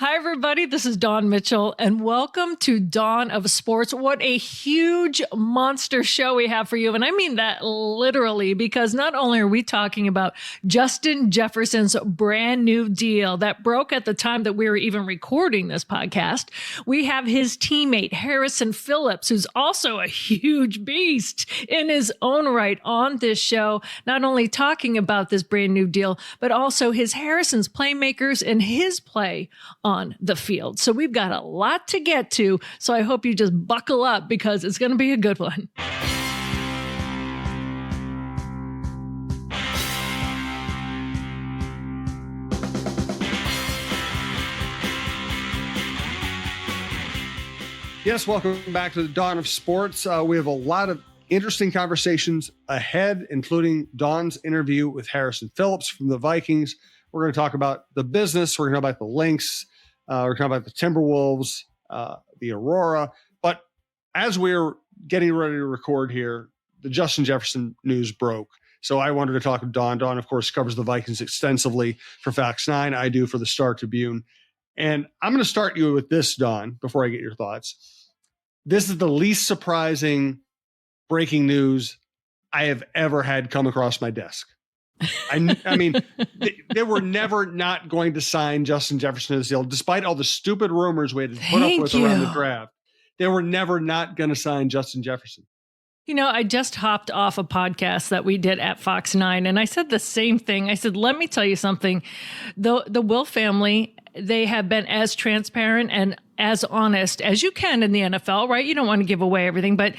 Hi, everybody. This is Dawn Mitchell, and welcome to Dawn of Sports. What a huge monster show we have for you. And I mean that literally, because not only are we talking about Justin Jefferson's brand new deal that broke at the time that we were even recording this podcast, we have his teammate, Harrison Phillips, who's also a huge beast in his own right on this show, not only talking about this brand new deal, but also Harrison's playmakers and his play on the field. So we've got a lot to get to. So I hope you just buckle up because it's going to be a good one. Yes, welcome back to the Dawn of Sports. We have a lot of interesting conversations ahead, including Dawn's interview with Harrison Phillips from the Vikings. We're going to talk about the business. We're going to talk about the Lynx. We're talking about the Timberwolves, the Aurora. But as we're getting ready to record here, the Justin Jefferson news broke. So I wanted to talk to Dawn. Dawn, of course, covers the Vikings extensively for Fox 9. I do for the Star Tribune. And I'm going to start you with this, Dawn, before I get your thoughts. This is the least surprising breaking news I have ever had come across my desk. I mean, they were never not going to sign Justin Jefferson to this deal, despite all the stupid rumors we had to put up with around the draft. They were never not going to sign Justin Jefferson. You know, I just hopped off a podcast that we did at Fox 9, and I said the same thing. I said, let me tell you something. The Will family, they have been as transparent and as honest as you can in the NFL, right? You don't want to give away everything, but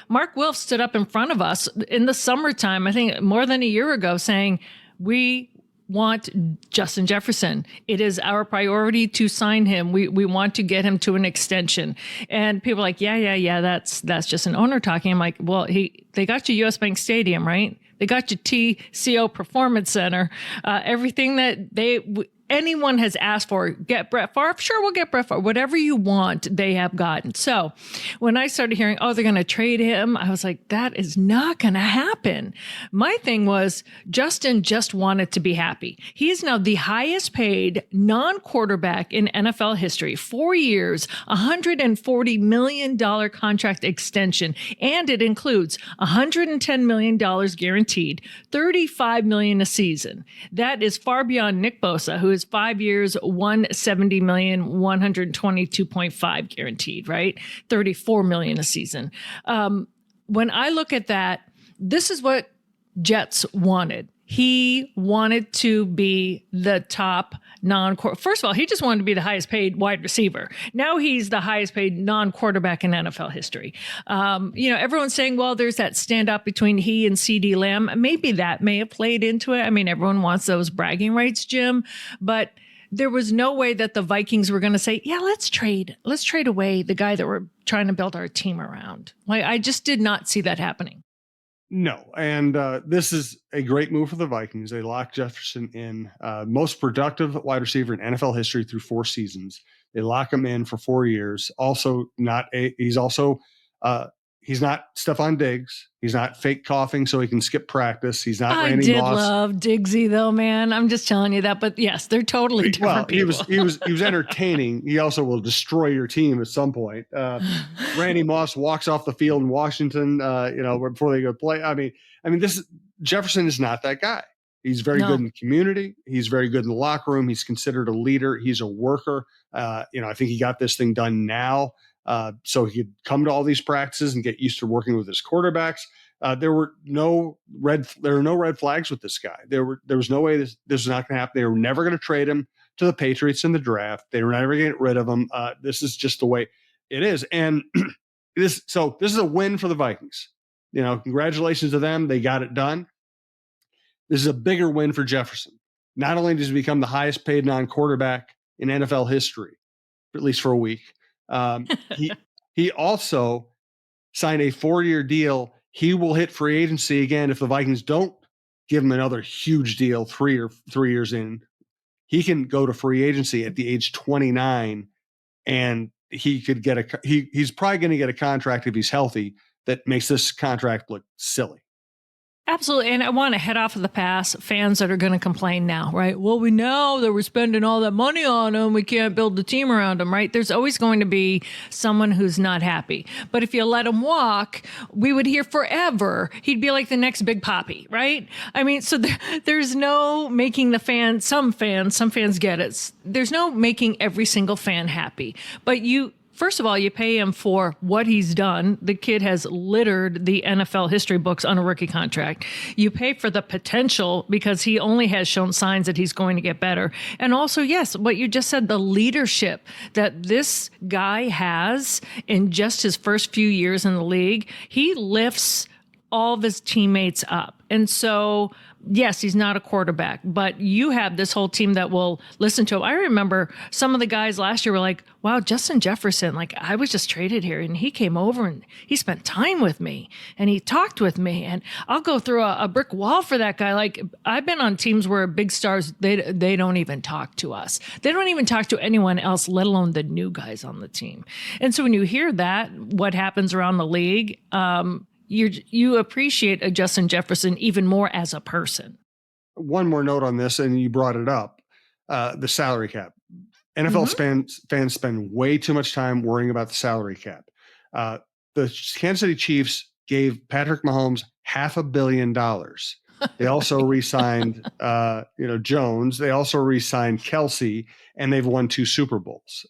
Mark Wilf stood up in front of us in the summertime, I think more than a year ago, saying, we want Justin Jefferson. It is our priority to sign him. We want to get him to an extension. And people are like, yeah, that's just an owner talking. I'm like, well, they got you US Bank Stadium, right? They got you TCO Performance Center. Everything that anyone has asked for, get Brett Favre. Sure, we'll get Brett Favre. Whatever you want, they have gotten. So when I started hearing, they're going to trade him, I was like, that is not going to happen. My thing was, Justin just wanted to be happy. He is now the highest paid non-quarterback in NFL history. 4 years, $140 million contract extension. And it includes $110 million guaranteed, $35 million a season. That is far beyond Nick Bosa, who is 5 years, $170 million, 122.5 guaranteed, right? $34 million a season. When I look at that, this is what Jets wanted. He wanted to be the top first of all, he just wanted to be the highest paid wide receiver. Now he's the highest paid non-quarterback in NFL history. Everyone's saying, well, there's that standout between he and CD Lamb. Maybe that may have played into it. I mean, everyone wants those bragging rights, Jim, but there was no way that the Vikings were going to say, yeah, let's trade away the guy that we're trying to build our team around. Like, I just did not see that happening. No, and this is a great move for the Vikings. They locked Jefferson in, most productive wide receiver in NFL history through 4 seasons. They lock him in for 4 years. He's not Stephon Diggs. He's not fake coughing so he can skip practice. He's not Randy Moss. I did love Diggsy though, man. I'm just telling you that. But yes, they're totally different people. He was entertaining. He also will destroy your team at some point. Randy Moss walks off the field in Washington, before they go play. I mean, Jefferson is not that guy. He's very good in the community. He's very good in the locker room. He's considered a leader. He's a worker. I think he got this thing done now. So he could come to all these practices and get used to working with his quarterbacks. There were no red flags with this guy. There was no way this was not going to happen. They were never going to trade him to the Patriots in the draft. They were never going to get rid of him. This is just the way it is. And this is a win for the Vikings. Congratulations to them. They got it done. This is a bigger win for Jefferson. Not only does he become the highest paid non-quarterback in NFL history, at least for a week, he also signed a 4-year deal. He will hit free agency again if the Vikings don't give him another huge deal 3 years in. He can go to free agency at the age 29, and he could get he's probably going to get a contract if he's healthy that makes this contract look silly. Absolutely. And I want to head off of the pass fans that are going to complain now, right? Well, we know that we're spending all that money on them. We can't build the team around them, right? There's always going to be someone who's not happy. But if you let him walk, we would hear forever. He'd be like the next Big Papi, right? I mean, so there's no making the fans, some fans get it. There's no making every single fan happy. But first of all, you pay him for what he's done. The kid has littered the NFL history books on a rookie contract. You pay for the potential because he only has shown signs that he's going to get better. And also, yes, what you just said, the leadership that this guy has in just his first few years in the league, he lifts all of his teammates up. And so, yes, he's not a quarterback, but you have this whole team that will listen to him. I remember some of the guys last year were like, wow, Justin Jefferson, like I was just traded here and he came over and he spent time with me and he talked with me and I'll go through a brick wall for that guy. Like I've been on teams where big stars, they don't even talk to us. They don't even talk to anyone else, let alone the new guys on the team. And so when you hear that, what happens around the league, you appreciate a Justin Jefferson even more as a person. One more note on this, and you brought it up, the salary cap. NFL fans spend way too much time worrying about the salary cap. The Kansas City Chiefs gave Patrick Mahomes $500 million. They also re-signed Jones. They also re-signed Kelsey, and they've won 2 Super Bowls.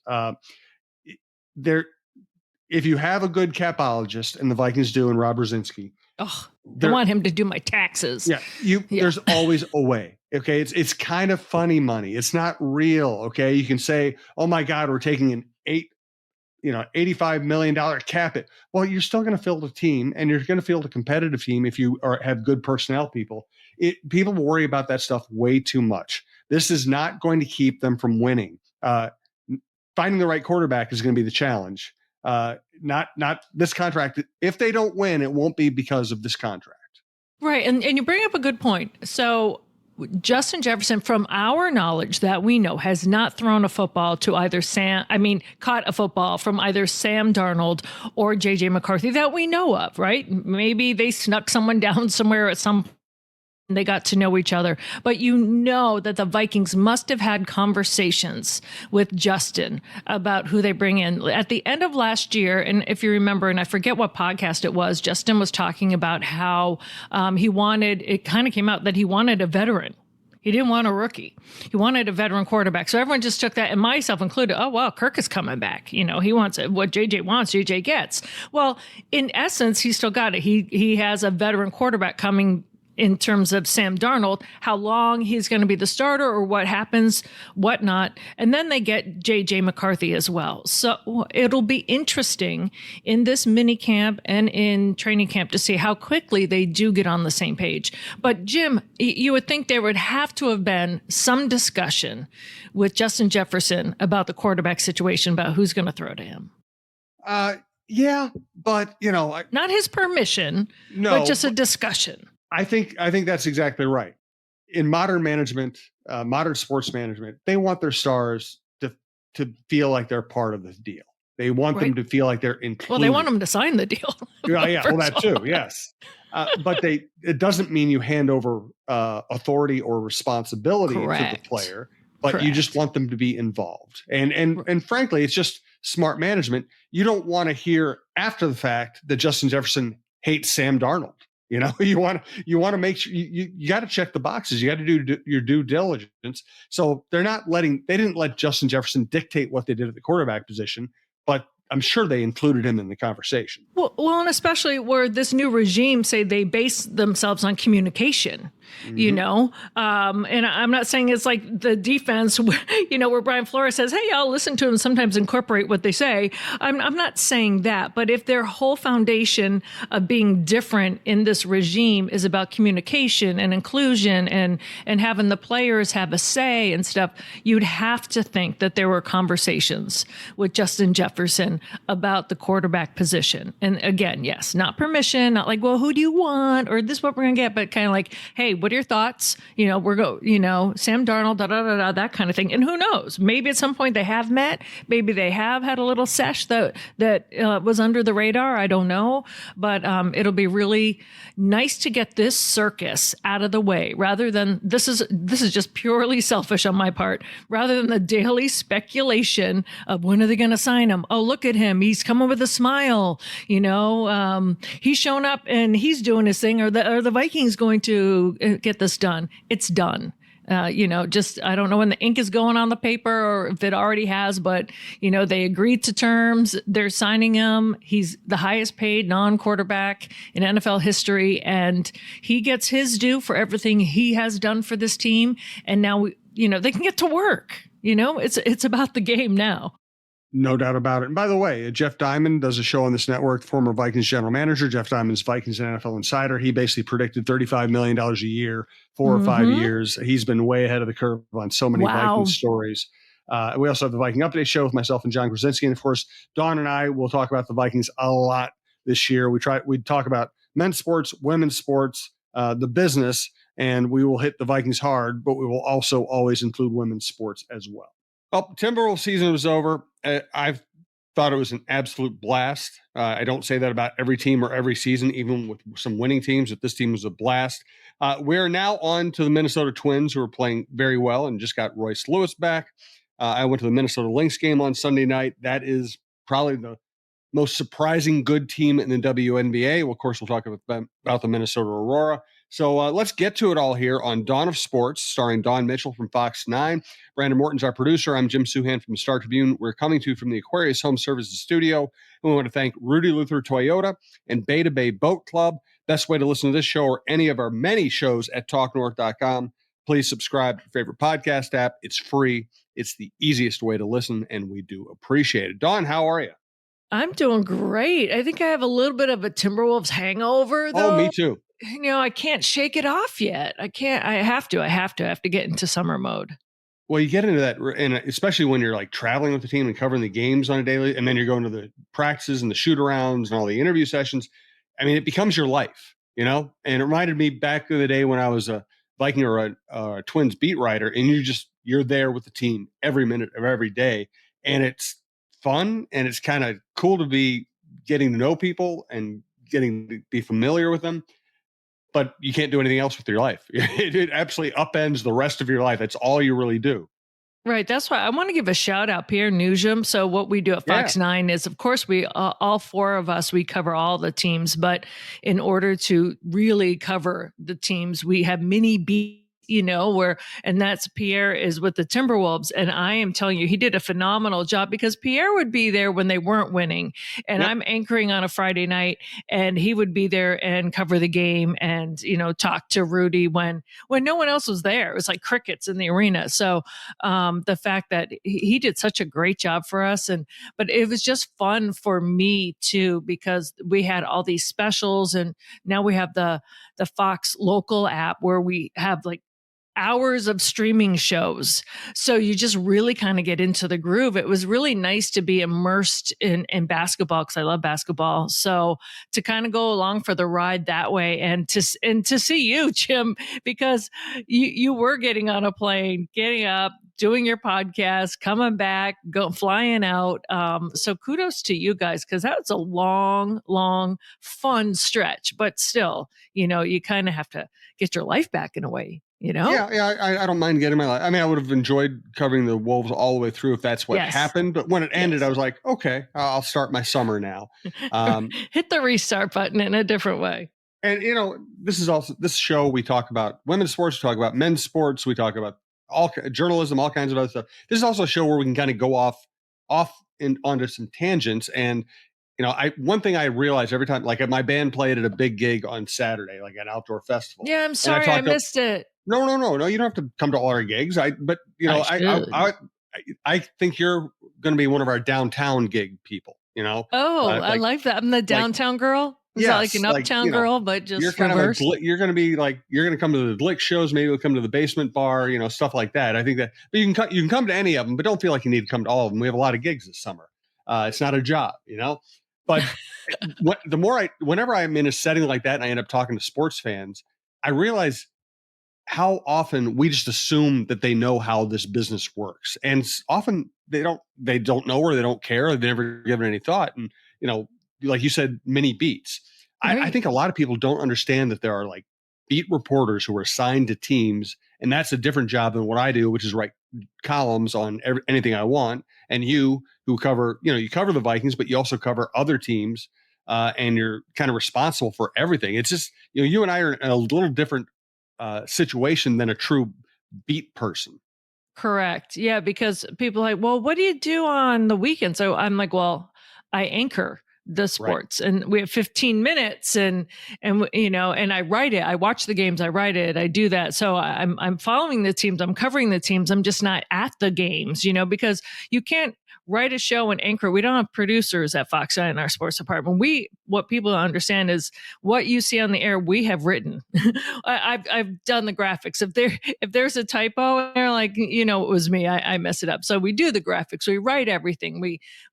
If you have a good capologist, and the Vikings do, and Rob Brzezinski, I want him to do my taxes. Yeah, there's always a way. Okay, it's kind of funny money. It's not real. Okay, you can say, "Oh my God, we're taking an $85 million cap it." Well, you're still going to field a team, and you're going to field a competitive team if you have good personnel people. People worry about that stuff way too much. This is not going to keep them from winning. Finding the right quarterback is going to be the challenge. Not this contract. If they don't win, it won't be because of this contract. Right. And you bring up a good point. So Justin Jefferson, from our knowledge that we know, has not thrown a football to caught a football from either Sam Darnold or JJ McCarthy that we know of, right? Maybe they snuck someone down somewhere at some point. They got to know each other. But you know that the Vikings must have had conversations with Justin about who they bring in. At the end of last year, and if you remember, and I forget what podcast it was, Justin was talking about how it kind of came out that he wanted a veteran. He didn't want a rookie. He wanted a veteran quarterback. So everyone just took that, and myself included, oh, wow, Kirk is coming back. He wants it. What JJ wants, JJ gets. Well, in essence, he still got it. He has a veteran quarterback coming in terms of Sam Darnold, how long he's going to be the starter or what happens, whatnot. And then they get J.J. McCarthy as well. So it'll be interesting in this mini camp and in training camp to see how quickly they do get on the same page. But Jim, you would think there would have to have been some discussion with Justin Jefferson about the quarterback situation, about who's going to throw to him. Yeah, but not his permission, but just a discussion. I think that's exactly right. In modern management, modern sports management, they want their stars to feel like they're part of the deal. They want them to feel like they're included. Well, they want them to sign the deal. Yeah, well, that too, yes. But it doesn't mean you hand over authority or responsibility to the player, but you just want them to be involved. And frankly, it's just smart management. You don't want to hear after the fact that Justin Jefferson hates Sam Darnold. You want to make sure you got to check the boxes. You got to do your due diligence. So they didn't let Justin Jefferson dictate what they did at the quarterback position, but I'm sure they included him in the conversation. Well, and especially where this new regime say they base themselves on communication, and I'm not saying it's like the defense, where Brian Flores says, hey, I'll listen to them, sometimes incorporate what they say. I'm not saying that, but if their whole foundation of being different in this regime is about communication and inclusion and having the players have a say and stuff, you'd have to think that there were conversations with Justin Jefferson about the quarterback position. And again, yes, not permission, not like, well, who do you want? Or this is what we're going to get, but kind of like, hey, what are your thoughts? Sam Darnold, that kind of thing. And who knows? Maybe at some point they have met. Maybe they have had a little sesh that was under the radar. I don't know, but it'll be really nice to get this circus out of the way, rather than this is just purely selfish on my part, rather than the daily speculation of when are they going to sign him? Oh, look at him. He's coming with a smile. He's shown up and he's doing his thing. Are the Vikings going to get this done? It's done. I don't know when the ink is going on the paper or if it already has, but, they agreed to terms. They're signing him. He's the highest paid non-quarterback in NFL history, and he gets his due for everything he has done for this team. And now, they can get to work. It's about the game now. No doubt about it. And by the way, Jeff Diamond does a show on this network, former Vikings general manager. Jeff Diamond's Vikings and NFL Insider. He basically predicted $35 million a year, 4 or 5 years. He's been way ahead of the curve on so many Vikings stories. We also have the Viking Update show with myself and John Krasinski. And of course, Dawn and I will talk about the Vikings a lot this year. We talk about men's sports, women's sports, the business, and we will hit the Vikings hard, but we will also always include women's sports as well. Well, Timberwolves season was over. I've thought it was an absolute blast. I don't say that about every team or every season, even with some winning teams, that this team was a blast. We're now on to the Minnesota Twins, who are playing very well and just got Royce Lewis back. I went to the Minnesota Lynx game on Sunday night. That is probably the most surprising good team in the WNBA. Well, of course, we'll talk about the Minnesota Aurora. So let's get to it all here on Dawn of Sports, starring Dawn Mitchell from Fox 9. Brandon Morton's our producer. I'm Jim Souhan from the Star Tribune. We're coming to you from the Aquarius Home Services studio. And we want to thank Rudy Luther Toyota and Beta Bay Boat Club. Best way to listen to this show or any of our many shows at talknorth.com. Please subscribe to your favorite podcast app. It's free. It's the easiest way to listen, and we do appreciate it. Dawn, how are you? I'm doing great. I think I have a little bit of a Timberwolves hangover, though. Oh, me too. I can't shake it off yet. I can't. I have to get into summer mode. Well, you get into that, and especially when you're like traveling with the team and covering the games on a daily, and then you're going to the practices and the shoot arounds and all the interview sessions. I mean, it becomes your life, and it reminded me back in the day when I was a Viking or a Twins beat writer, and you're there with the team every minute of every day. And it's fun, and it's kind of cool to be getting to know people and getting to be familiar with them. But you can't do anything else with your life. It absolutely upends the rest of your life. That's all you really do. Right. That's why I want to give a shout out, Pierre Nugent. So what we do at Fox 9 is, of course, we all four of us, we cover all the teams. But in order to really cover the teams, we have mini beats. And that's Pierre is with the Timberwolves. And I am telling you, he did a phenomenal job because Pierre would be there when they weren't winning. And I'm anchoring on a Friday night, and he would be there and cover the game and, talk to Rudy when no one else was there. It was like crickets in the arena. So the fact that he did such a great job for us. But it was just fun for me too, because we had all these specials, and now we have the Fox local app where we have like hours of streaming shows. So you just really kind of get into the groove. It was really nice to be immersed in basketball, because I love basketball. So to kind of go along for the ride that way, and to see you, Jim, because you were getting on a plane, getting up, doing your podcast, coming back, flying out. So kudos to you guys, because that's a long, long, fun stretch. But still, you kind of have to get your life back in a way. Yeah. I don't mind getting my life. I mean, I would have enjoyed covering the Wolves all the way through if that's what happened. But when it ended, I was like, okay, I'll start my summer now. Hit the restart button in a different way. And this show, we talk about women's sports, we talk about men's sports, we talk about all journalism, all kinds of other stuff. This is also a show where we can kind of go off and onto some tangents. And one thing I realize every time, like my band played at a big gig on Saturday, like an outdoor festival. Yeah, I'm sorry I missed it. No. You don't have to come to all our gigs. I think you're going to be one of our downtown gig people. I like that. I'm the downtown girl. Is that like an uptown girl, but just you're kind reversed? You're going to be like, you're going to come to the Lynx shows. Maybe you'll come to the basement bar, stuff like that. I think that, but you can come to any of them, but don't feel like you need to come to all of them. We have a lot of gigs this summer. It's not a job, But whenever I'm in a setting like that and I end up talking to sports fans, I realize how often we just assume that they know how this business works, and often they don't know, or they don't care, or they've never given any thought. And like you said, mini beats. I Right. think a lot of people don't understand that there are like beat reporters who are assigned to teams, and that's a different job than what I do, which is write columns on anything I want. And you who cover, you cover the Vikings, but you also cover other teams, and you're kind of responsible for everything. It's just, you and I are in a little different situation than a true beat person. Correct. Yeah, because people are like, well, what do you do on the weekend? So I'm like, well, I anchor the Right. sports, and we have 15 minutes, and I write it. I watch the games, I write it, I do that. So I'm following the teams, I'm covering the teams. I'm just not at the games, because you can't write a show and anchor. We don't have producers at Fox 9 in our sports department. What people don't understand is what you see on the air, we have written. I've done the graphics. If there's a typo, they're like, it was me. I mess it up. So we do the graphics. We write everything.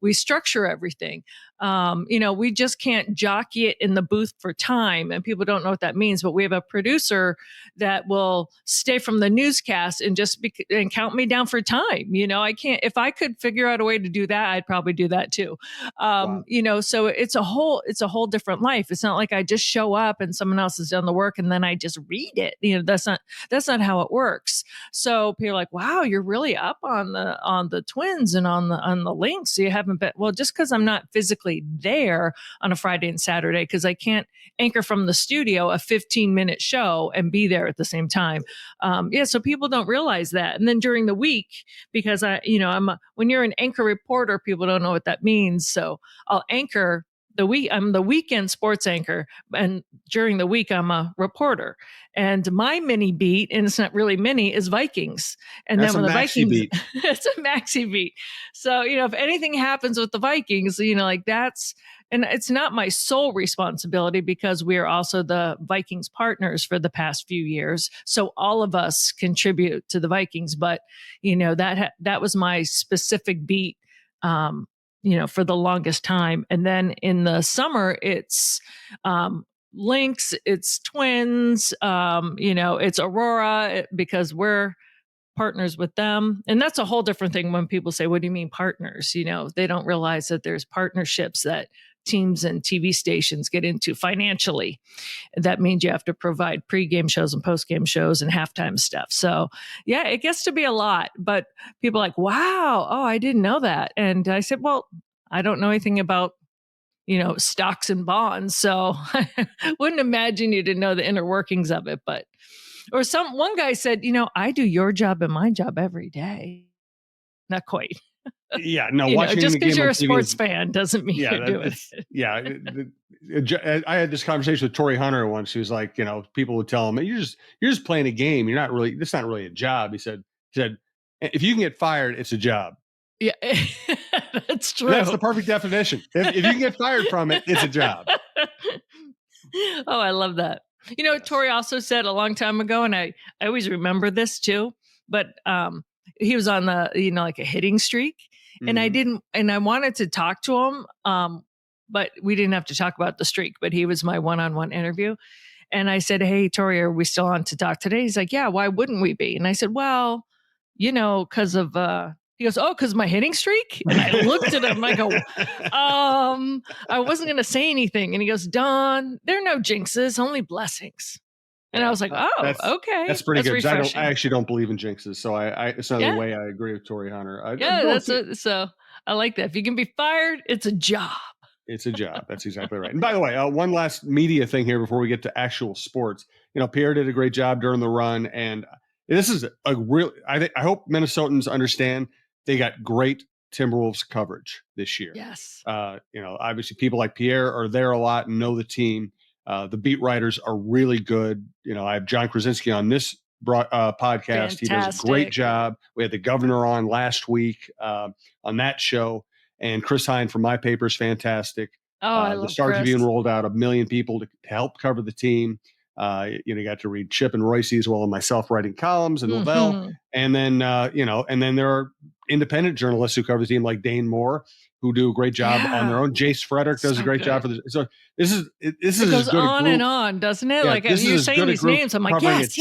We structure everything. We just can't jockey it in the booth for time, and people don't know what that means. But we have a producer that will stay from the newscast and and count me down for time. I can't. If I could figure out a way to do that, I'd probably do that too. Wow. So it's a whole different life. It's not like I just show up and someone else has done the work and then I just read it. That's not how it works. So people are like, wow, you're really up on the Twins and on the Lynx. You haven't been, well, just because I'm not physically there on a Friday and Saturday, because I can't anchor from the studio a 15-minute show and be there at the same time. So people don't realize that. And then during the week, because when you're an anchor reporter, people don't know what that means. So I'll anchor I'm the weekend sports anchor, and during the week I'm a reporter. And my mini beat, and it's not really mini, is Vikings. And That's then a when the maxi Vikings, beat. it's a maxi beat. So if anything happens with the Vikings, and it's not my sole responsibility, because we are also the Vikings partners for the past few years. So all of us contribute to the Vikings, but that was my specific beat. For the longest time. And then in the summer, it's Lynx, it's Twins, it's Aurora, because we're partners with them. And that's a whole different thing when people say, what do you mean partners? They don't realize that there's partnerships that teams and TV stations get into financially. That means you have to provide pregame shows and postgame shows and halftime stuff. So yeah, it gets to be a lot, but people are like, wow, oh, I didn't know that. And I said, well, I don't know anything about, stocks and bonds. So I wouldn't imagine you to know the inner workings of it. But, one guy said, I do your job and my job every day. Not quite. Yeah, no, watching Just the because game you're on a TV sports is, fan doesn't mean yeah, you're doing it. yeah. I had this conversation with Tori Hunter once. She was like, people would tell him, you're just playing a game. You're not really, it's not really a job. He said, if you can get fired, it's a job. Yeah, that's true. That's the perfect definition. If you can get fired from it, it's a job. Oh, I love that. Yes. Tori also said a long time ago, and I always remember this too, but he was on the, like a hitting streak, and I wanted to talk to him, but we didn't have to talk about the streak, but he was my one-on-one interview. And I said, hey, Tori, are we still on to talk today? He's like, yeah, why wouldn't we be? And I said, well, because of, he goes, oh, because my hitting streak? And I looked at him, I go, I wasn't going to say anything. And he goes, Dawn, there are no jinxes, only blessings. And I was like, oh, okay. That's pretty good. Refreshing. I actually don't believe in jinxes. So it's another way I agree with Tori Hunter. So I like that. If you can be fired, it's a job. It's a job. That's exactly right. And by the way, one last media thing here before we get to actual sports. Pierre did a great job during the run, and this is a real. I hope Minnesotans understand they got great Timberwolves coverage this year. Yes. Obviously people like Pierre are there a lot and know the team. The beat writers are really good. I have John Krasinski on this podcast. Fantastic. He does a great job. We had the governor on last week on that show. And Chris Hine from my paper is fantastic. Oh, I love the Star Chris. Tribune rolled out 1 million people to help cover the team. You got to read Chip and Royce as well as myself writing columns and Lavelle. And then, and then there are independent journalists who cover the team like Dane Moore, who do a great job on their own. Jace Frederick does a great job for this. So this is it goes on and on, doesn't it? Yeah, like you're saying these names, I'm like, yes.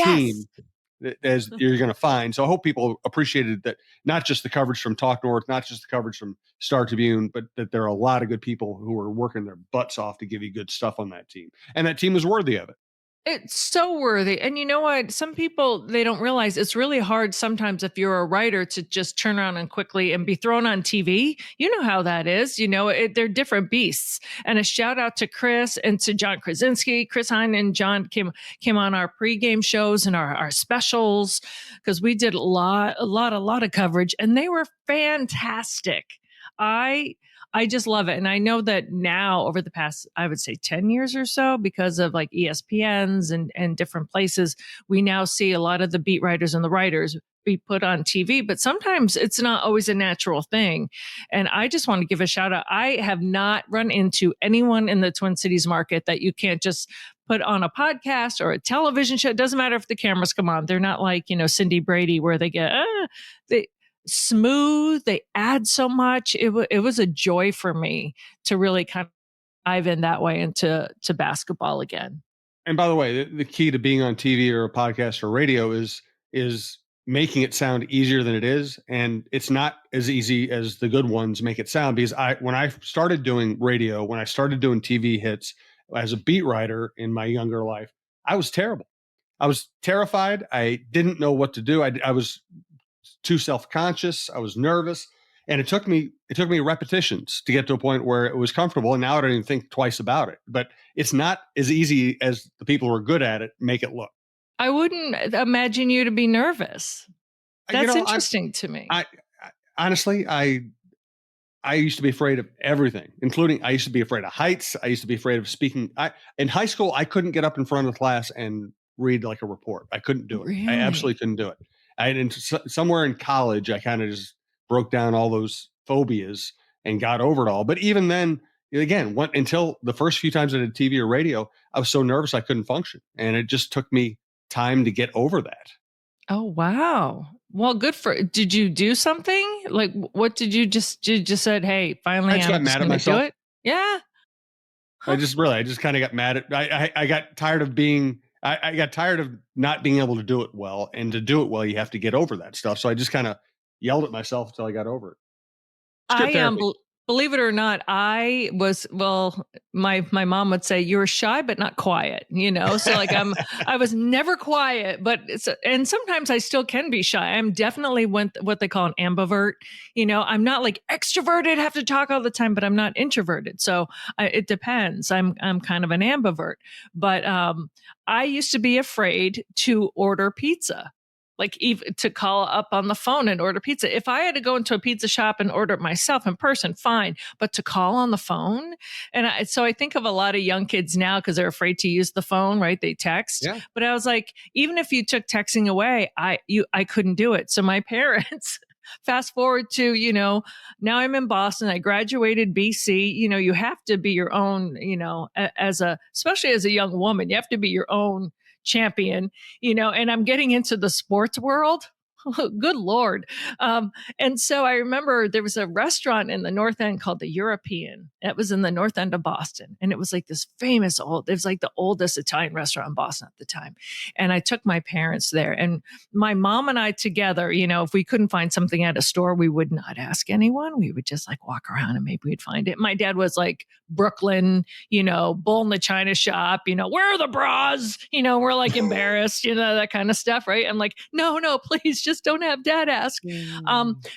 as you're going to find. So I hope people appreciated that, not just the coverage from Talk North, not just the coverage from Star Tribune, but that there are a lot of good people who are working their butts off to give you good stuff on that team. And that team was worthy of it. It's so worthy. And you know what? Some people, they don't realize it's really hard sometimes if you're a writer to just turn around and quickly and be thrown on TV. You know how that is. They're different beasts. And a shout out to Chris and to John Krasinski. Chris Hine and John came on our pregame shows and our specials, because we did a lot of coverage, and they were fantastic. I just love it. And I know that now, over the past, I would say 10 years or so, because of like ESPNs and different places, we now see a lot of the beat writers and the writers be put on TV, but sometimes it's not always a natural thing. And I just want to give a shout out. I have not run into anyone in the Twin Cities market that you can't just put on a podcast or a television show. It doesn't matter if the cameras come on. They're not like, Cindy Brady, where they get, smooth. They add so much. It was a joy for me to really kind of dive in that way into basketball again. And by the way, the key to being on TV or a podcast or radio is making it sound easier than it is. And it's not as easy as the good ones make it sound, because when I started doing radio, when I started doing TV hits as a beat writer in my younger life, I was terrible. I was terrified. I didn't know what to do. I was too self-conscious. I was nervous, and it took me repetitions to get to a point where it was comfortable. And now I don't even think twice about it. But it's not as easy as the people who are good at it make it look. I wouldn't imagine you to be nervous. That's interesting to me. I honestly, I used to be afraid of everything, including I used to be afraid of heights. I used to be afraid of speaking. In high school, I couldn't get up in front of the class and read like a report. I couldn't do it. Really? I absolutely couldn't do it. Somewhere in college, I kind of just broke down all those phobias and got over it all. But even then, again, until the first few times I did TV or radio, I was so nervous I couldn't function. And it just took me time to get over that. Oh, wow. Well, did you do something? Like, what did you just said, hey, finally, I just got mad at myself. Do it? Yeah. Huh. I just kind of got mad at, I got tired of I got tired of not being able to do it well, and to do it well, you have to get over that stuff. So I just kind of yelled at myself until I got over it. I am, believe it or not, I was, my mom would say you were shy, but not quiet, So like I was never quiet, and sometimes I still can be shy. I'm definitely what they call an ambivert. I'm not like extroverted, have to talk all the time, but I'm not introverted. So it depends. I'm kind of an ambivert, but I used to be afraid to order pizza. Like, even to call up on the phone and order pizza. If I had to go into a pizza shop and order it myself in person, fine. But to call on the phone, so I think of a lot of young kids now because they're afraid to use the phone, right? They text. Yeah. But I was like, even if you took texting away, I couldn't do it. So my parents. Fast forward to, now I'm in Boston. I graduated BC. You have to be your own, especially as a young woman, you have to be your own champion, and I'm getting into the sports world. Good Lord. And so I remember there was a restaurant in the North End called the European. It was in the North End of Boston. And it was like this famous it was like the oldest Italian restaurant in Boston at the time. And I took my parents there, and my mom and I together, if we couldn't find something at a store, we would not ask anyone. We would just like walk around and maybe we'd find it. My dad was like Brooklyn, bull in the china shop, where are the bras? We're like embarrassed, that kind of stuff. Right. I'm like, no, please just don't have dad ask.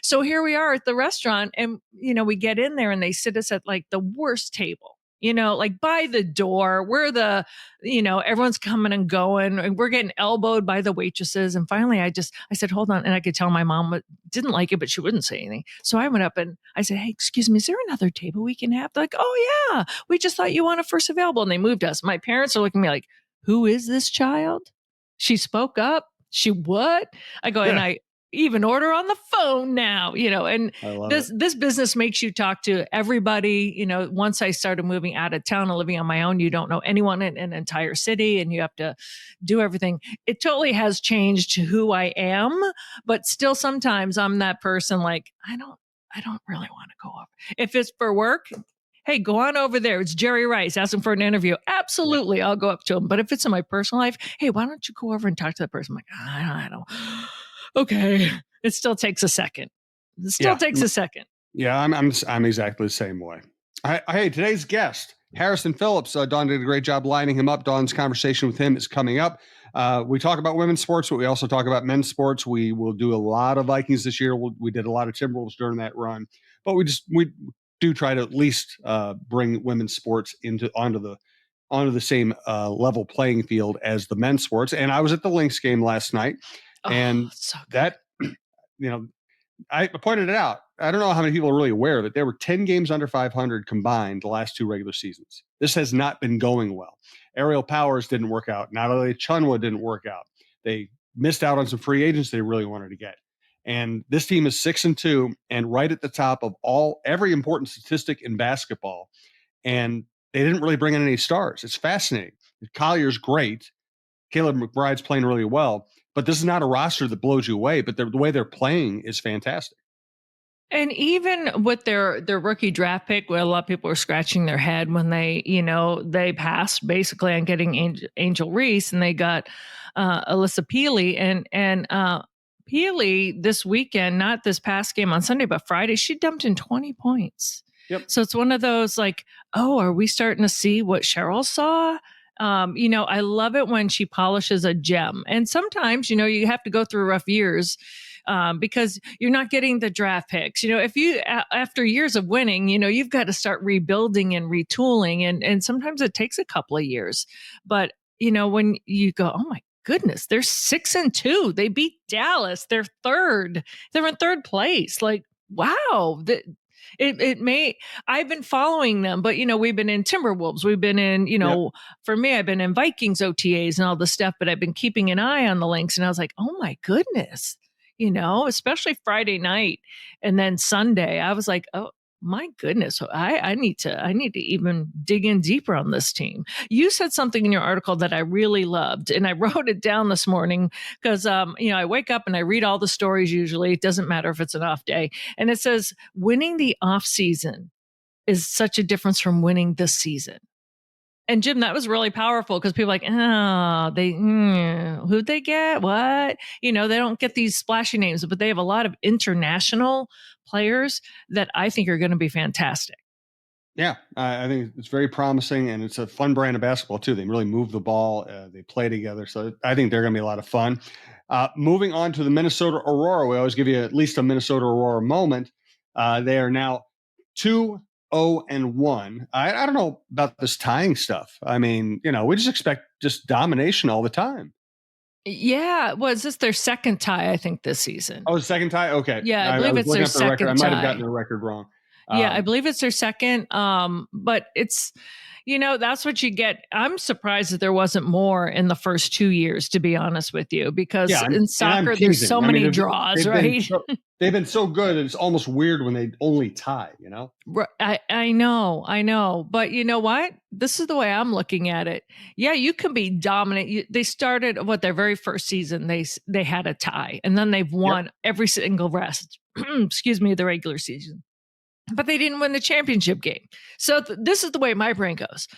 So here we are at the restaurant, and, we get in there and they sit us at like the worst table, like by the door. We're everyone's coming and going, and we're getting elbowed by the waitresses. And finally I said, hold on. And I could tell my mom didn't like it, but she wouldn't say anything. So I went up and I said, hey, excuse me, is there another table we can have? They're like, oh yeah, we just thought you wanted first available. And they moved us. My parents are looking at me like, who is this child? She spoke up. She what? I go, and I even order on the phone now, and this business makes you talk to everybody. Once I started moving out of town and living on my own, you don't know anyone in an entire city, and you have to do everything. It totally has changed who I am, but still sometimes I'm that person like, I don't really want to go up. If it's for work, hey, go on over there. It's Jerry Rice asking for an interview. Absolutely, I'll go up to him. But if it's in my personal life, hey, why don't you go over and talk to that person? I'm like, I don't. Okay. It still takes a second. It still takes a second. Yeah, I'm exactly the same way. Hey, today's guest, Harrison Phillips. Dawn did a great job lining him up. Dawn's conversation with him is coming up. We talk about women's sports, but we also talk about men's sports. We will do a lot of Vikings this year. We did a lot of Timberwolves during that run, but we do try to at least bring women's sports onto the same level playing field as the men's sports. And I was at the Lynx game last night, and so that, I pointed it out. I don't know how many people are really aware of it. There were 10 games under 500 combined the last 2 regular seasons. This has not been going well. Aerial Powers didn't work out. Natalie Chunwa didn't work out. They missed out on some free agents they really wanted to get. And this team is 6-2 and right at the top of every important statistic in basketball. And they didn't really bring in any stars. It's fascinating. Collier's great. Caleb McBride's playing really well. But this is not a roster that blows you away, but the way they're playing is fantastic. And even with their rookie draft pick, where a lot of people are scratching their head when they passed basically on getting Angel Reese, and they got Alyssa Peely, and Peely this weekend, not this past game on Sunday, but Friday, she dumped in 20 points. Yep. So it's one of those like, oh, are we starting to see what Cheryl saw? I love it when she polishes a gem. And sometimes, you have to go through rough years because you're not getting the draft picks. If you, after years of winning, you've got to start rebuilding and retooling. And sometimes it takes a couple of years. But, when you go, oh my goodness, they're 6-2. They beat Dallas. They're third. They're in third place. Like, wow. It may, I've been following them, but we've been in Timberwolves. We've been in, for me, I've been in Vikings OTAs and all the stuff, but I've been keeping an eye on the Lynx. And I was like, oh my goodness, especially Friday night and then Sunday, I was like, oh my goodness, I need to even dig in deeper on this team. You said something in your article that I really loved, and I wrote it down this morning because, I wake up and I read all the stories usually. It doesn't matter if it's an off day. And it says, winning the off season is such a difference from winning this season. And Jim, that was really powerful because people are like, who'd they get? What? They don't get these splashy names, but they have a lot of international players that I think are going to be fantastic. Yeah, I think it's very promising, and it's a fun brand of basketball too. They really move the ball, they play together, so I think they're going to be a lot of fun. Moving on to the Minnesota Aurora, we always give you at least a Minnesota Aurora moment. They are now 2-0-1. I don't know about this tying stuff. I mean, we just expect just domination all the time. Yeah. Well, is this their second tie, I think, this season? Oh, the second tie? Okay. Yeah, I believe it's their second tie. I might have gotten the record wrong. Yeah, I believe it's their second. But it's, that's what you get. I'm surprised that there wasn't more in the first 2 years, to be honest with you, because in soccer, there's so many draws, right? They've been so good. It's almost weird when they only tie, I know. But you know what? This is the way I'm looking at it. Yeah, you can be dominant. They started their very first season. They had a tie, and then they've won every single rest. Excuse me, the regular season. But they didn't win the championship game. So this is the way my brain goes.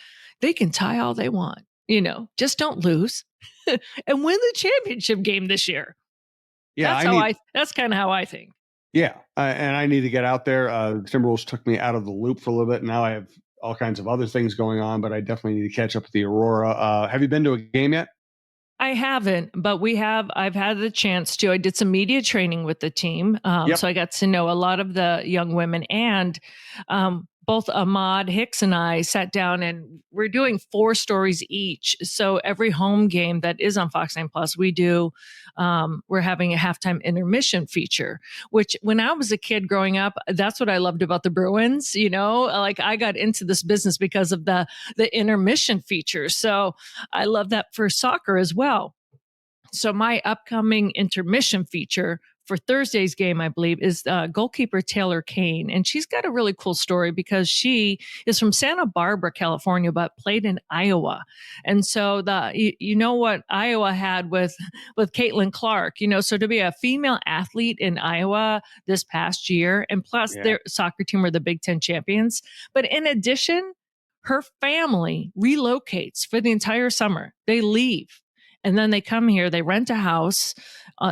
They can tie all they want, just don't lose and win the championship game this year. Yeah, that's kind of how I think. Yeah, and I need to get out there. Timberwolves took me out of the loop for a little bit. Now I have all kinds of other things going on, but I definitely need to catch up with the Aurora. Have you been to a game yet? I haven't, but I've had the chance to. I did some media training with the team. So I got to know a lot of the young women, and both Ahmad Hicks and I sat down, and we're doing 4 stories each. So every home game that is on Fox 9 Plus, we do, we're having a halftime intermission feature, which when I was a kid growing up, that's what I loved about the Bruins. Like I got into this business because of the intermission features. So I love that for soccer as well. So my upcoming intermission feature for Thursday's game, I believe, is goalkeeper Taylor Kane. And she's got a really cool story because she is from Santa Barbara, California, but played in Iowa. And so you know what Iowa had with Caitlin Clark, so to be a female athlete in Iowa this past year, and plus their soccer team were the Big Ten champions. But in addition, her family relocates for the entire summer. They leave and then they come here. They rent a house.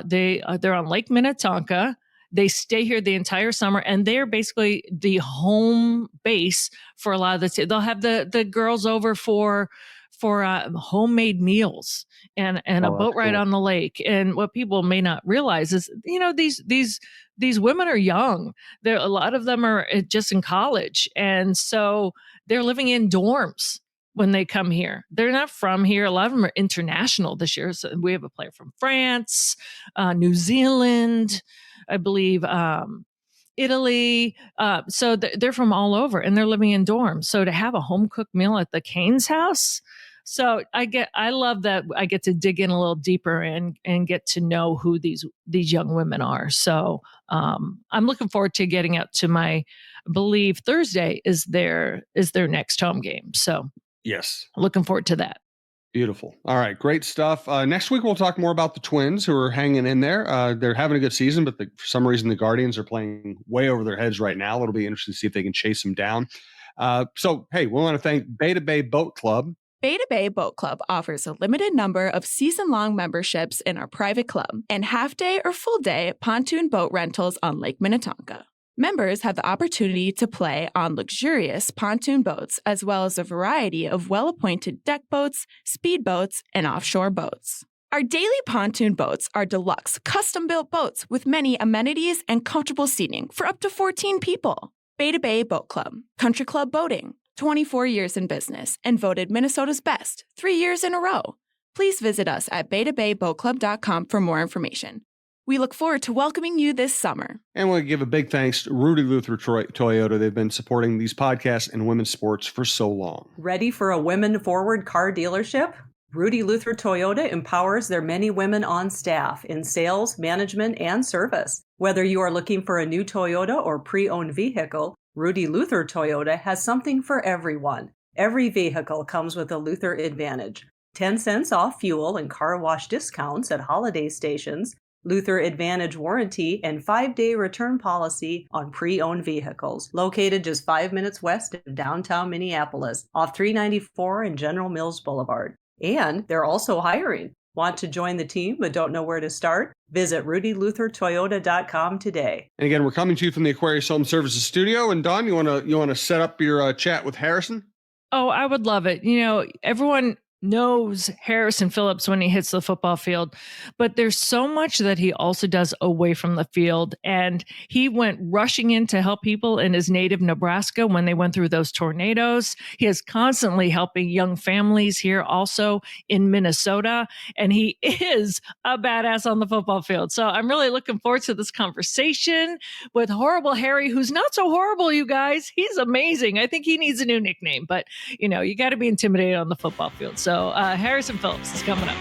They're on Lake Minnetonka. They stay here the entire summer, and they're basically the home base for a lot of the. They'll have the girls over for homemade meals and a boat ride on the lake. And what people may not realize is, these women are young. A lot of them are just in college, and so they're living in dorms when they come here. They're not from here. A lot of them are international this year. So we have a player from France, New Zealand, I believe, Italy. So they're from all over, and they're living in dorms. So to have a home cooked meal at the Canes house. So I love that I get to dig in a little deeper and get to know who these young women are. So I'm looking forward to getting out to I believe Thursday is their next home game. So yes, looking forward to that. Beautiful. All right. Great stuff. Next week, we'll talk more about the Twins who are hanging in there. They're having a good season, but for some reason, the Guardians are playing way over their heads right now. It'll be interesting to see if they can chase them down. So, hey, we want to thank Beta Bay Boat Club. Beta Bay Boat Club offers a limited number of season-long memberships in our private club and half-day or full-day pontoon boat rentals on Lake Minnetonka. Members have the opportunity to play on luxurious pontoon boats as well as a variety of well-appointed deck boats, speedboats, and offshore boats. Our daily pontoon boats are deluxe, custom-built boats with many amenities and comfortable seating for up to 14 people. Beta Bay Boat Club, Country Club Boating, 24 years in business, and voted Minnesota's best 3 years in a row. Please visit us at betabayboatclub.com for more information. We look forward to welcoming you this summer. And we'll give a big thanks to Rudy Luther Toyota. They've been supporting these podcasts and women's sports for so long. Ready for a women-forward car dealership? Rudy Luther Toyota empowers their many women on staff in sales, management, and service. Whether you are looking for a new Toyota or pre-owned vehicle, Rudy Luther Toyota has something for everyone. Every vehicle comes with a Luther Advantage. 10 cents off fuel and car wash discounts at holiday stations, Luther Advantage warranty, and 5-day return policy on pre-owned vehicles. Located just 5 minutes west of downtown Minneapolis, off 394 and General Mills Boulevard. And they're also hiring. Want to join the team but don't know where to start? Visit rudyluthertoyota.com today. And again, we're coming to you from the Aquarius Home Services studio. And Dawn, you want to set up your chat with Harrison? Oh, I would love it. Everyone knows Harrison Phillips when he hits the football field, but there's so much that he also does away from the field. And he went rushing in to help people in his native Nebraska when they went through those tornadoes. He is constantly helping young families here also in Minnesota. And he is a badass on the football field. So I'm really looking forward to this conversation with Horrible Harry, who's not so horrible, you guys. He's amazing. I think he needs a new nickname, but you got to be intimidated on the football field. So Harrison Phillips is coming up.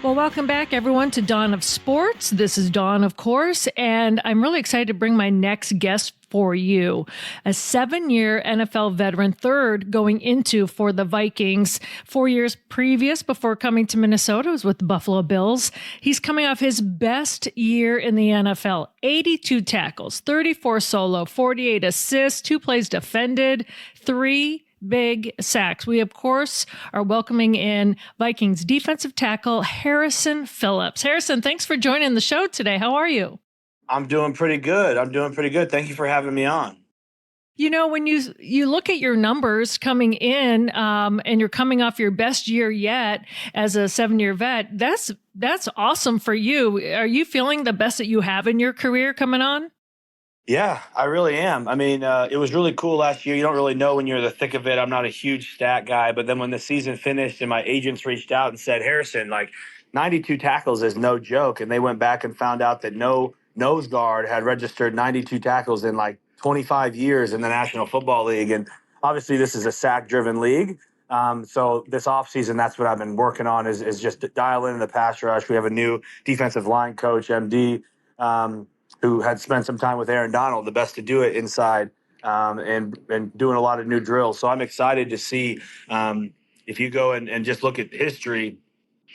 Well, welcome back, everyone, to Dawn of Sports. This is Dawn, of course, and I'm really excited to bring my next guest for you. A 7-year NFL veteran, third going into for the Vikings. 4 years previous, before coming to Minnesota, was with the Buffalo Bills. He's coming off his best year in the NFL. 82 tackles, 34 solo, 48 assists, 2 plays defended, 3 big sacks. We, of course, are welcoming in Vikings defensive tackle Harrison Phillips. Harrison, thanks for joining the show today. How are you? I'm doing pretty good. Thank you for having me on. When you look at your numbers coming in, and you're coming off your best year yet as a 7-year vet, that's awesome for you. Are you feeling the best that you have in your career coming on? Yeah, I really am. I mean, it was really cool last year. You don't really know when you're in the thick of it. I'm not a huge stat guy, but then when the season finished and my agents reached out and said, Harrison, 92 tackles is no joke. And they went back and found out that no nose guard had registered 92 tackles in 25 years in the National Football League. And obviously this is a sack-driven league. So this offseason, that's what I've been working on is just to dial in the pass rush. We have a new defensive line coach, MD, who had spent some time with Aaron Donald, the best to do it inside, and doing a lot of new drills. So I'm excited to see if you go and just look at history,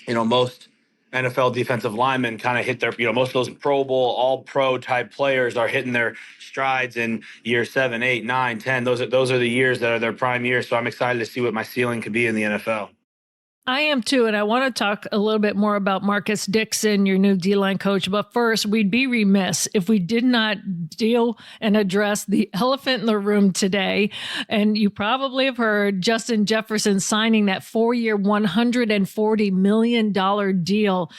most NFL defensive linemen kind of hit their, most of those Pro Bowl, all pro type players are hitting their strides in year 7, 8, 9, 10. Those are the years that are their prime years. So I'm excited to see what my ceiling could be in the NFL. I am too, and I want to talk a little bit more about Marcus Dixon, your new D-line coach. But first, we'd be remiss if we did not deal and address the elephant in the room today. And you probably have heard Justin Jefferson signing that 4-year, $140 million deal,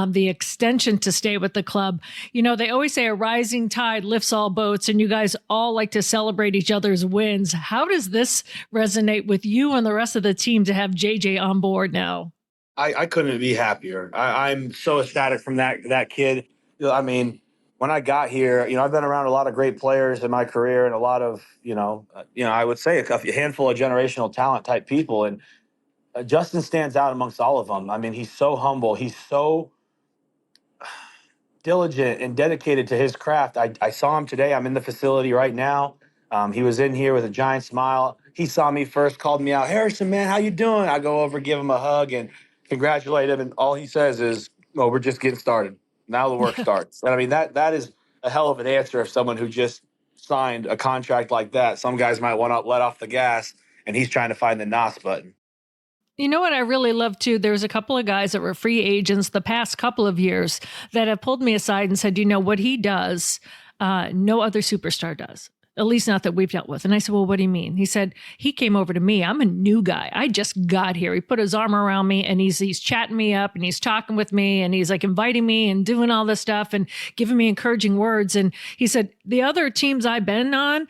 the extension to stay with the club. They always say a rising tide lifts all boats, and you guys all like to celebrate each other's wins. How does this resonate with you and the rest of the team to have JJ on board now? I couldn't be happier. I'm so ecstatic from that kid. I mean, when I got here, I've been around a lot of great players in my career and a lot of, I would say a handful of generational talent type people. And Justin stands out amongst all of them. I mean, he's so humble. He's so diligent and dedicated to his craft. I saw him today. I'm in the facility right now. He was in here with a giant smile. He saw me first, called me out. Harrison, man, how you doing? I go over, give him a hug, and congratulate him. And all he says is, "Oh, we're just getting started. Now the work starts." And I mean, that is a hell of an answer of someone who just signed a contract like that. Some guys might want to let off the gas, and he's trying to find the NOS button. You know what I really love too? There's a couple of guys that were free agents the past couple of years that have pulled me aside and said, what he does, no other superstar does. At least not that we've dealt with. And I said, well, what do you mean? He said, he came over to me. I'm a new guy. I just got here. He put his arm around me and he's chatting me up and he's talking with me and he's like inviting me and doing all this stuff and giving me encouraging words. And he said, the other teams I've been on,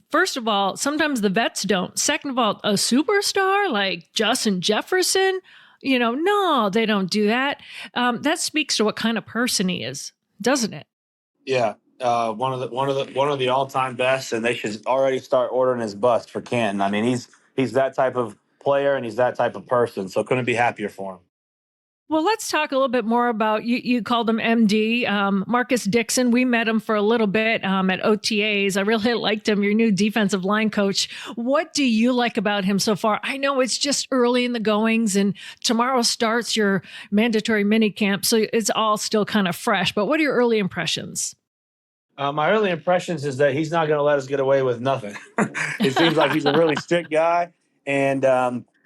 first of all, sometimes the vets don't. Second of all, a superstar like Justin Jefferson, no, they don't do that. That speaks to what kind of person he is, doesn't it? Yeah. One of the all-time best, and they should already start ordering his bust for Canton. I mean, he's that type of player and he's that type of person. So couldn't be happier for him. Well, let's talk a little bit more about you called him MD, Marcus Dixon. We met him for a little bit at OTAs. I really liked him, your new defensive line coach. What do you like about him so far? I know it's just early in the goings and tomorrow starts your mandatory mini camp, so it's all still kind of fresh. But what are your early impressions? My early impressions is that he's not going to let us get away with nothing. It seems like he's a really strict guy, and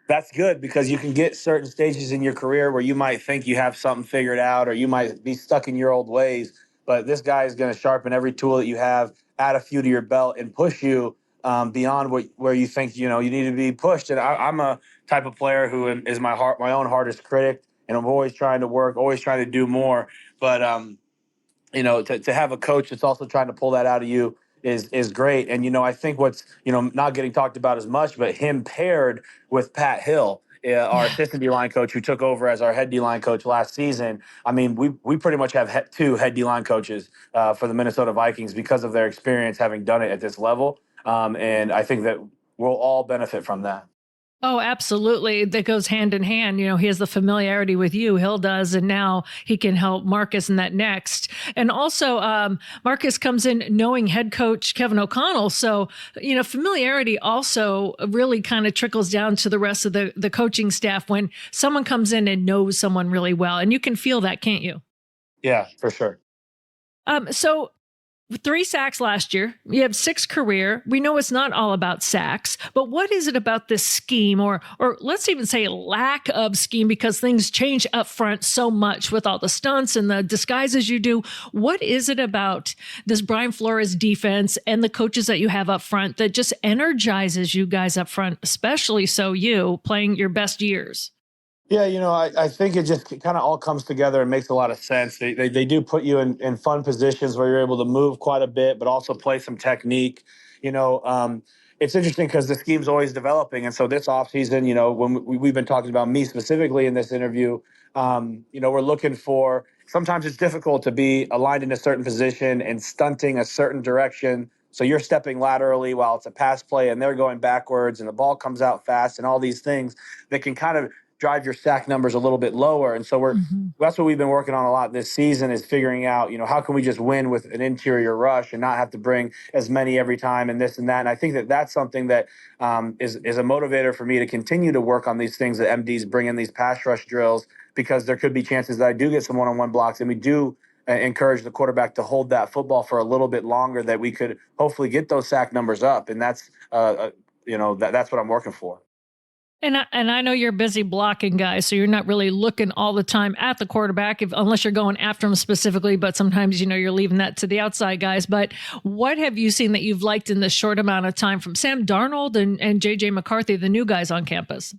that's good because you can get certain stages in your career where you might think you have something figured out or you might be stuck in your old ways. But this guy is going to sharpen every tool that you have, add a few to your belt, and push you beyond where you think you need to be pushed. And I'm a type of player who is my own hardest critic, and I'm always trying to work, always trying to do more. But to have a coach that's also trying to pull that out of you is great. And, I think what's, not getting talked about as much, but him paired with Pat Hill, our assistant D-line coach who took over as our head D-line coach last season. I mean, we pretty much have two head D-line coaches for the Minnesota Vikings because of their experience having done it at this level. And I think that we'll all benefit from that. Oh, absolutely. That goes hand in hand. He has the familiarity with you, Hill does, and now he can help Marcus in that next. And also, Marcus comes in knowing head coach Kevin O'Connell. So, familiarity also really kind of trickles down to the rest of the coaching staff when someone comes in and knows someone really well. And you can feel that, can't you? Yeah, for sure. So 3 sacks last year. You have 6 career. We know it's not all about sacks, but what is it about this scheme or let's even say lack of scheme because things change up front so much with all the stunts and the disguises you do. What is it about this Brian Flores defense and the coaches that you have up front that just energizes you guys up front, especially so you playing your best years? Yeah, I think it just kind of all comes together and makes a lot of sense. They do put you in fun positions where you're able to move quite a bit, but also play some technique. It's interesting because the scheme's always developing. And so this offseason, when we've been talking about me specifically in this interview, we're looking for, sometimes it's difficult to be aligned in a certain position and stunting a certain direction So you're stepping laterally while it's a pass play and they're going backwards and the ball comes out fast and all these things that can kind of drive your sack numbers a little bit lower. And so that's what we've been working on a lot this season, is figuring out, how can we just win with an interior rush and not have to bring as many every time and this and that. And I think that that's something that is a motivator for me to continue to work on these things that MDs bring in, these pass rush drills, because there could be chances that I do get some one-on-one blocks and we do encourage the quarterback to hold that football for a little bit longer, that we could hopefully get those sack numbers up. And that's, that's what I'm working for. And I know you're busy blocking guys, so you're not really looking all the time at the quarterback, unless you're going after him specifically. But sometimes, you're leaving that to the outside guys. But what have you seen that you've liked in this short amount of time from Sam Darnold and JJ McCarthy, the new guys on campus?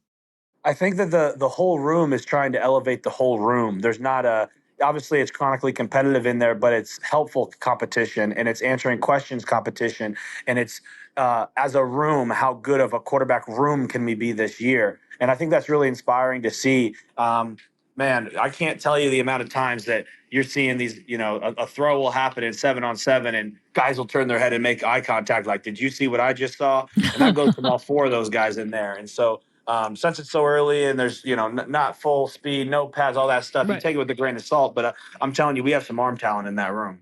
I think that the whole room is trying to elevate the whole room. There's not obviously it's chronically competitive in there, but it's helpful competition and it's answering questions competition. And it's as a room, how good of a quarterback room can we be this year? And I think that's really inspiring to see. Man, I can't tell you the amount of times that you're seeing these, a throw will happen in 7-on-7 and guys will turn their head and make eye contact. Like, did you see what I just saw? And that goes from all four of those guys in there. And so since it's so early and there's, not full speed, no pads, all that stuff, Right. You take it with a grain of salt. But I'm telling you, we have some arm talent in that room.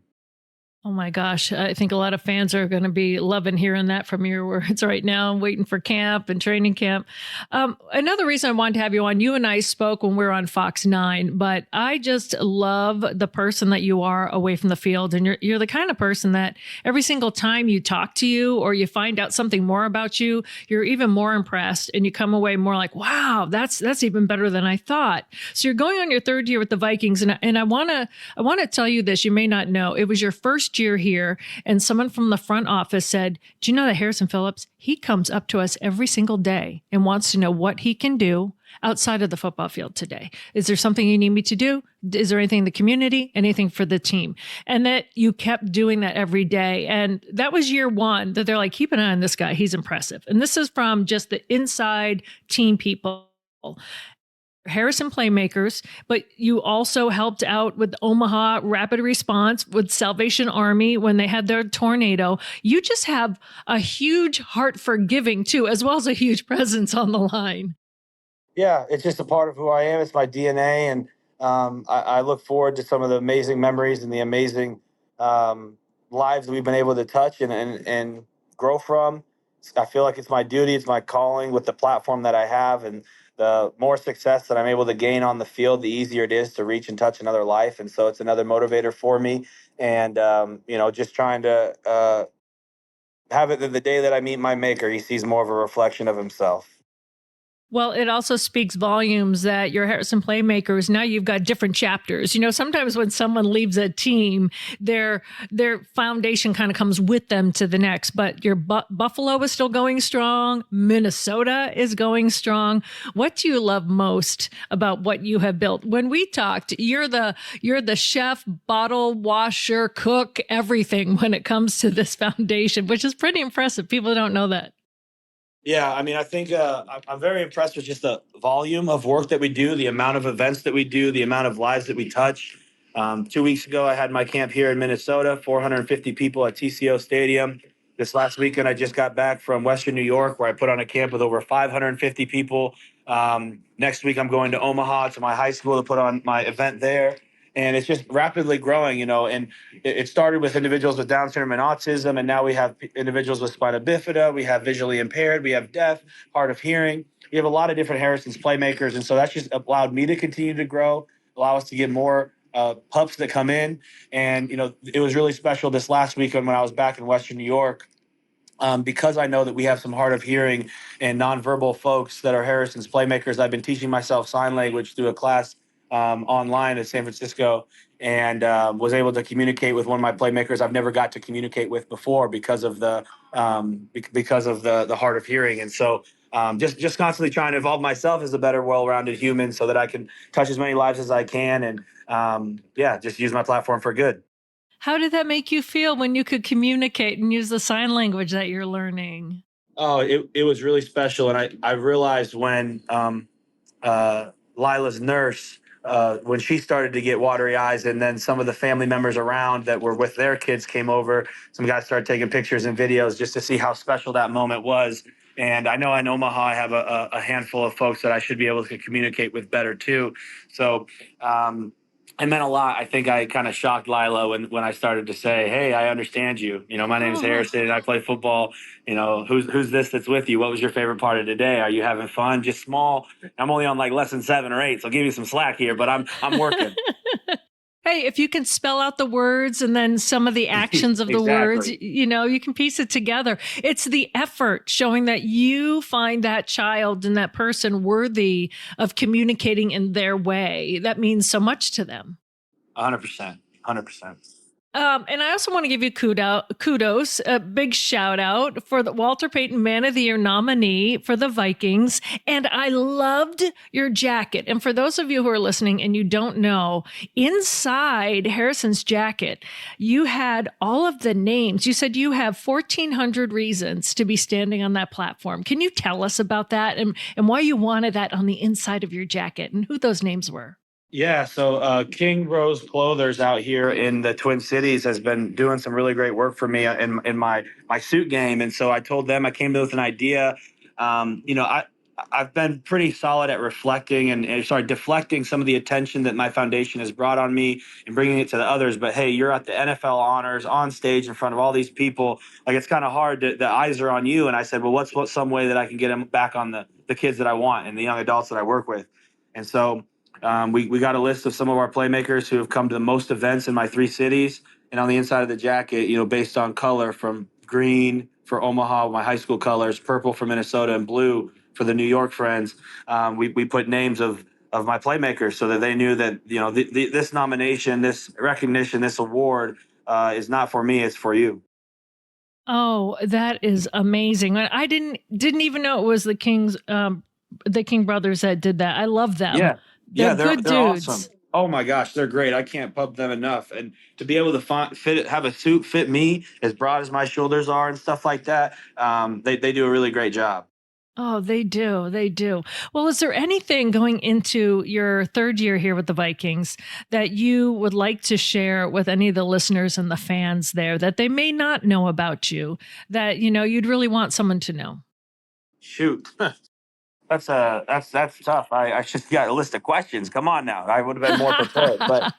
Oh my gosh. I think a lot of fans are going to be loving hearing that from your words right now. I'm waiting for camp and training camp. Another reason I wanted to have you on, you and I spoke when we were on Fox 9, but I just love the person that you are away from the field. And you're the kind of person that every single time you talk to you or you find out something more about you, you're even more impressed and you come away more like, wow, that's even better than I thought. So you're going on your third year with the Vikings. And I want to tell you this, you may not know, it was your first year here, and someone from the front office said, do you know that Harrison Phillips, he comes up to us every single day and wants to know what he can do outside of the football field today. Is there something you need me to do? Is there anything in the community, anything for the team? And that you kept doing that every day. And that was year one that they're like, keep an eye on this guy. He's impressive. And this is from just the inside team people. Harrison playmakers, but you also helped out with Omaha Rapid Response, with Salvation Army when they had their tornado. You just have a huge heart for giving too, as well as a huge presence on the line. Yeah, it's just a part of who I am. It's my DNA. And I look forward to some of the amazing memories and the amazing lives that we've been able to touch and grow from. I feel like it's my duty. It's my calling with the platform that I have. And the more success that I'm able to gain on the field, the easier it is to reach and touch another life. And so it's another motivator for me. And, just trying to have it that the day that I meet my maker, he sees more of a reflection of himself. Well, it also speaks volumes that your Harrison playmakers, now you've got different chapters. Sometimes when someone leaves a team, their foundation kind of comes with them to the next. But your Buffalo is still going strong. Minnesota is going strong. What do you love most about what you have built? When we talked, you're the chef, bottle washer, cook, everything when it comes to this foundation, which is pretty impressive. People don't know that. Yeah, I mean, I think I'm very impressed with just the volume of work that we do, the amount of events that we do, the amount of lives that we touch. 2 weeks ago, I had my camp here in Minnesota, 450 people at TCO Stadium. This last weekend, I just got back from Western New York, where I put on a camp with over 550 people. Next week, I'm going to Omaha to my high school to put on my event there. And it's just rapidly growing, and it started with individuals with Down syndrome and autism, and now we have individuals with spina bifida, we have visually impaired, we have deaf, hard of hearing. We have a lot of different Harrison's playmakers, and so that's just allowed me to continue to grow, allow us to get more pups that come in. And, it was really special this last weekend when I was back in Western New York. Because I know that we have some hard of hearing and nonverbal folks that are Harrison's playmakers. I've been teaching myself sign language through a class online in San Francisco, and was able to communicate with one of my playmakers I've never got to communicate with before because of the hard of hearing. And so just constantly trying to evolve myself as a better, well-rounded human so that I can touch as many lives as I can, and just use my platform for good. How did that make you feel when you could communicate and use the sign language that you're learning? Oh, it was really special. And I realized when Lila's nurse when she started to get watery eyes, and then some of the family members around that were with their kids came over. Some guys started taking pictures and videos just to see how special that moment was. And I know in Omaha, I have a handful of folks that I should be able to communicate with better too. So it meant a lot. I think I kind of shocked Lila when I started to say, "Hey, I understand you. You know, my name is Harrison and I play football. You know, who's this that's with you? What was your favorite part of today? Are you having fun?" Just small. I'm only on like lesson 7 or 8, so I'll give you some slack here, but I'm working. Hey, if you can spell out the words and then some of the actions of the words, you know, you can piece it together. It's the effort showing that you find that child and that person worthy of communicating in their way. That means so much to them. 100%. 100%. And I also want to give you kudos, a big shout out for the Walter Payton Man of the Year nominee for the Vikings. And I loved your jacket. And for those of you who are listening and you don't know, inside Harrison's jacket, you had all of the names. You said you have 1,400 reasons to be standing on that platform. Can you tell us about that and why you wanted that on the inside of your jacket and who those names were? Yeah, so King Rose Clothers out here in the Twin Cities has been doing some really great work for me in my suit game, and so I told them I came with an idea. I've been pretty solid at reflecting and deflecting some of the attention that my foundation has brought on me and bringing it to the others. But hey, you're at the NFL honors on stage in front of all these people. Like, it's kind of hard. The eyes are on you. And I said, well, what's some way that I can get them back on the kids that I want and the young adults that I work with? And so we got a list of some of our playmakers who have come to the most events in my 3 cities. And on the inside of the jacket, you know, based on color, from green for Omaha, my high school colors, purple for Minnesota, and blue for the New York friends, we put names of my playmakers so that they knew that, you know, this nomination, this recognition, this award is not for me, it's for you. Oh, that is amazing. I didn't even know it was the King brothers that did that. I love them. Yeah, They're good dudes. Awesome. Oh my gosh, they're great. I can't pub them enough. And to be able to have a suit fit me as broad as my shoulders are and stuff like that, they do a really great job. Oh, they do. They do. Well, is there anything going into your 3rd year here with the Vikings that you would like to share with any of the listeners and the fans there that they may not know about you, that, you know, you'd really want someone to know? Shoot. That's tough. I just got a list of questions. Come on now. I would have been more prepared. But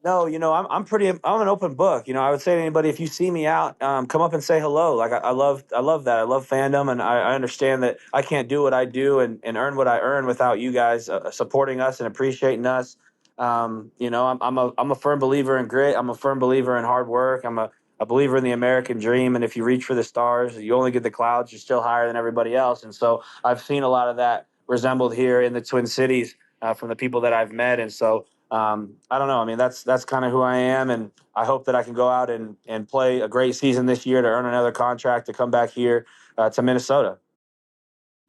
no, you know, I'm an open book. You know, I would say to anybody, if you see me out, come up and say hello. Like, I love that. I love fandom, and I understand that I can't do what I do and earn what I earn without you guys supporting us and appreciating us. You know, I'm a firm believer in grit. I'm a firm believer in hard work. I'm a believer in the American dream. And if you reach for the stars, you only get the clouds. You're still higher than everybody else. And so I've seen a lot of that resembled here in the Twin Cities from the people that I've met. And so I don't know. I mean, that's kind of who I am. And I hope that I can go out and play a great season this year to earn another contract to come back here to Minnesota.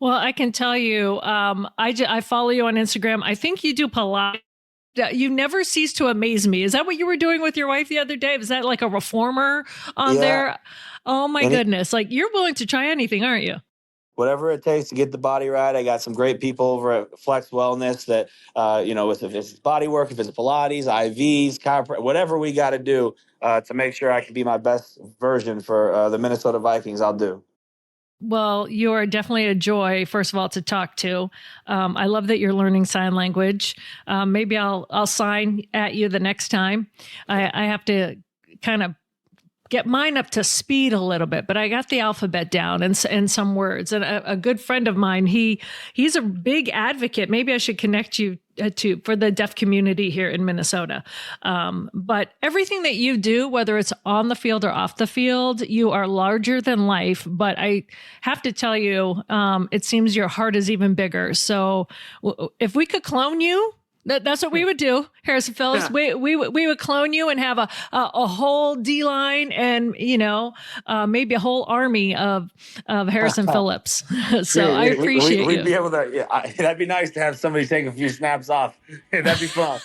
Well, I can tell you, I follow you on Instagram. I think you do Pilates. You never cease to amaze me. Is that what you were doing with your wife the other day? Was that like a reformer on there? Oh my goodness. Like, you're willing to try anything, aren't you? Whatever it takes to get the body right. I got some great people over at Flex Wellness that, you know, if it's body work, if it's Pilates, IVs, chiropractic, whatever we got to do to make sure I can be my best version for the Minnesota Vikings, I'll do. Well, you are definitely a joy, first of all, to talk to. I love that you're learning sign language. Maybe I'll sign at you the next time. I have to kind of get mine up to speed a little bit, but I got the alphabet down and some words. And a good friend of mine, he's a big advocate. Maybe I should connect you for the deaf community here in Minnesota. But everything that you do, whether it's on the field or off the field, you are larger than life. But I have to tell you, it seems your heart is even bigger. So if we could clone you, that's what we would do, Harrison Phillips. Yeah. We would clone you and have a whole D line and, you know, maybe a whole army of Harrison Phillips. So yeah, I appreciate we'd you. Be able to, that'd be nice to have somebody take a few snaps off. That'd be fun.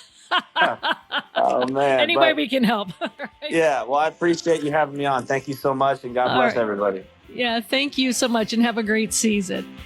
Oh man! Any way we can help. Right? Yeah. Well, I appreciate you having me on. Thank you so much, and God bless everybody. Yeah. Thank you so much, and have a great season.